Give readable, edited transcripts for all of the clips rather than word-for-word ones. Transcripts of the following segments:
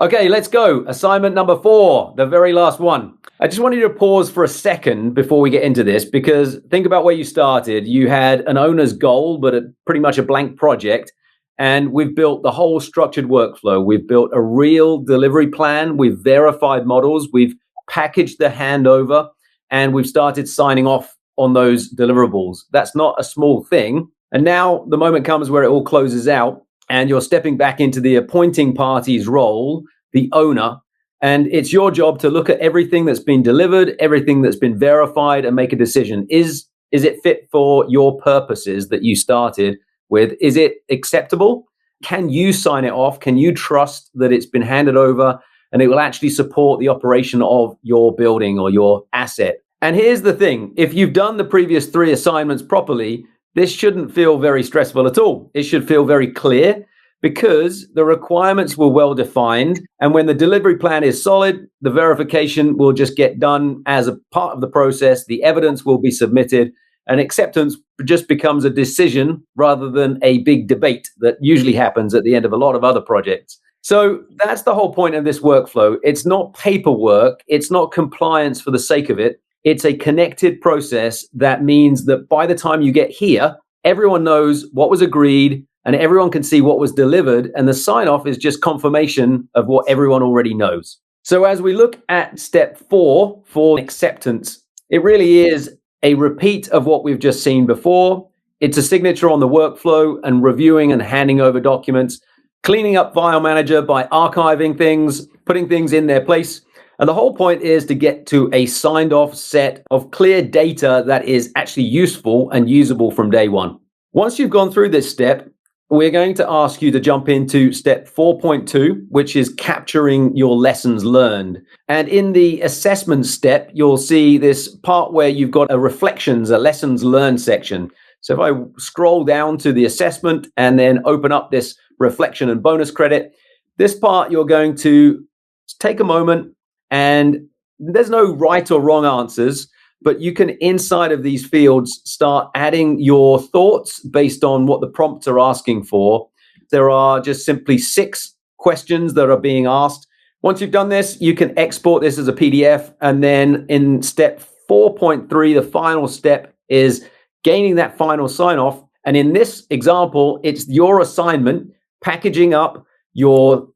Okay, let's go. Assignment number 4, the very last one. I just wanted to pause for a second before we get into this, because think about where you started. You had an owner's goal, but pretty much a blank project. And we've built the whole structured workflow. We've built a real delivery plan. We've verified models. We've packaged the handover, and we've started signing off on those deliverables. That's not a small thing. And now the moment comes where it all closes out, and you're stepping back into the appointing party's role, the owner, and it's your job to look at everything that's been delivered, everything that's been verified, and make a decision. Is it fit for your purposes that you started with? Is it acceptable? Can you sign it off? Can you trust that it's been handed over and it will actually support the operation of your building or your asset? And here's the thing. If you've done the previous 3 assignments properly, this shouldn't feel very stressful at all. It should feel very clear because the requirements were well defined. And when the delivery plan is solid, the verification will just get done as a part of the process. The evidence will be submitted, and acceptance just becomes a decision rather than a big debate that usually happens at the end of a lot of other projects. So that's the whole point of this workflow. It's not paperwork. It's not compliance for the sake of it. It's a connected process that means that by the time you get here, everyone knows what was agreed and everyone can see what was delivered. And the sign-off is just confirmation of what everyone already knows. So as we look at step 4 for acceptance, it really is a repeat of what we've just seen before. It's a signature on the workflow and reviewing and handing over documents, cleaning up File Manager by archiving things, putting things in their place. And the whole point is to get to a signed off set of clear data that is actually useful and usable from day one. Once you've gone through this step, we're going to ask you to jump into step 4.2, which is capturing your lessons learned. And in the assessment step, you'll see this part where you've got a reflections, a lessons learned section. So if I scroll down to the assessment and then open up this reflection and bonus credit, this part you're going to take a moment, and there's no right or wrong answers, but you can, inside of these fields, start adding your thoughts based on what the prompts are asking for. There are just simply 6 questions that are being asked. Once you've done this, you can export this as a PDF. And then in step 4.3, the final step is gaining that final sign-off. And in this example, it's your assignment, packaging up your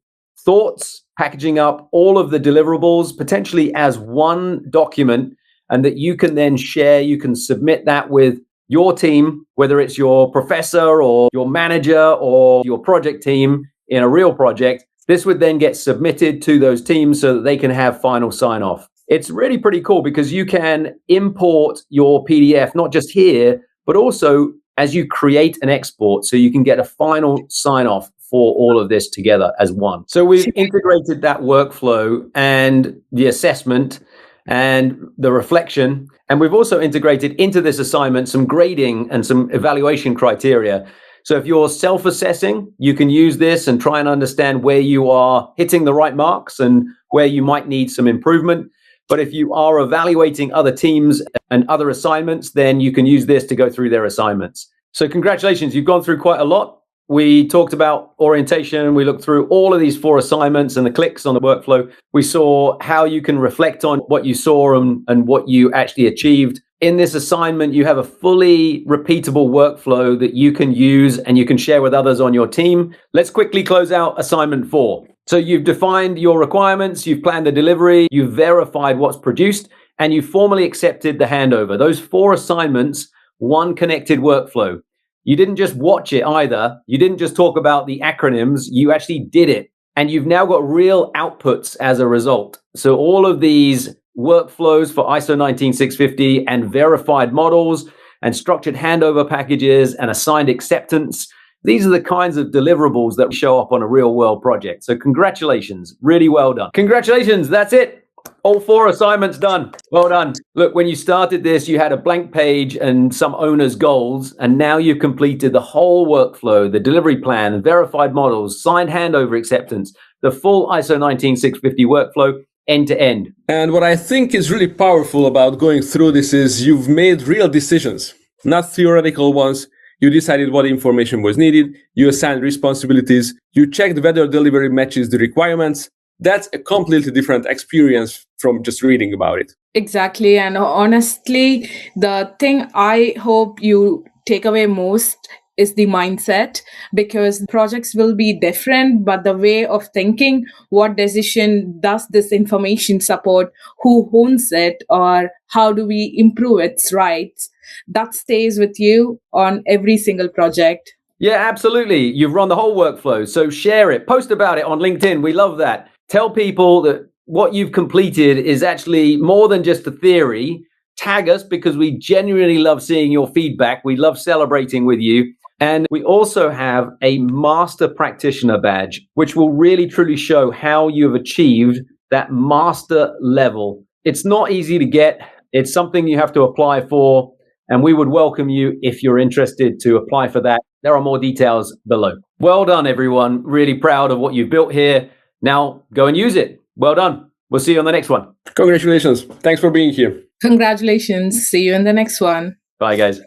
thoughts, packaging up all of the deliverables, potentially as one document, and that you can then share. You can submit that with your team, whether it's your professor or your manager or your project team in a real project. This would then get submitted to those teams so that they can have final sign-off. It's really pretty cool because you can import your PDF, not just here, but also as you create an export, so you can get a final sign-off for all of this together as one. So we've integrated that workflow and the assessment and the reflection, and we've also integrated into this assignment some grading and some evaluation criteria. So if you're self-assessing, you can use this and try and understand where you are hitting the right marks and where you might need some improvement. But if you are evaluating other teams and other assignments, then you can use this to go through their assignments. So congratulations, you've gone through quite a lot. We talked about orientation. We looked through all of these 4 assignments and the clicks on the workflow. We saw how you can reflect on what you saw and what you actually achieved. In this assignment, you have a fully repeatable workflow that you can use and you can share with others on your team. Let's quickly close out assignment 4. So you've defined your requirements, you've planned the delivery, you've verified what's produced, and you've formally accepted the handover. Those 4 assignments, one connected workflow. You didn't just watch it either. You didn't just talk about the acronyms. You actually did it. And you've now got real outputs as a result. So all of these workflows for ISO 19650 and verified models and structured handover packages and assigned acceptance, these are the kinds of deliverables that show up on a real world project. So congratulations. Really well done. Congratulations. That's it. All 4 assignments done. Well done. Look, when you started this, you had a blank page and some owner's goals, and now you've completed the whole workflow, the delivery plan, verified models, signed handover acceptance, the full ISO 19650 workflow end to end. And what I think is really powerful about going through this is you've made real decisions, not theoretical ones. You decided what information was needed. You assigned responsibilities. You checked whether delivery matches the requirements. that's a completely different experience from just reading about it. Exactly. And honestly, the thing I hope you take away most is the mindset, because projects will be different, but the way of thinking, what decision does this information support, who owns it, or how do we improve its rights, that stays with you on every single project. Yeah, absolutely. You've run the whole workflow. So share it, post about it on LinkedIn. We love that. Tell people that what you've completed is actually more than just a theory. Tag us, because we genuinely love seeing your feedback. We love celebrating with you. And we also have a Master Practitioner badge, which will really truly show how you have achieved that master level. It's not easy to get. It's something you have to apply for. And we would welcome you if you're interested to apply for that. There are more details below. Well done, everyone. Really proud of what you've built here. Now go and use it. Well done. We'll see you on the next one. Congratulations. Thanks for being here. Congratulations. See you in the next one. Bye, guys.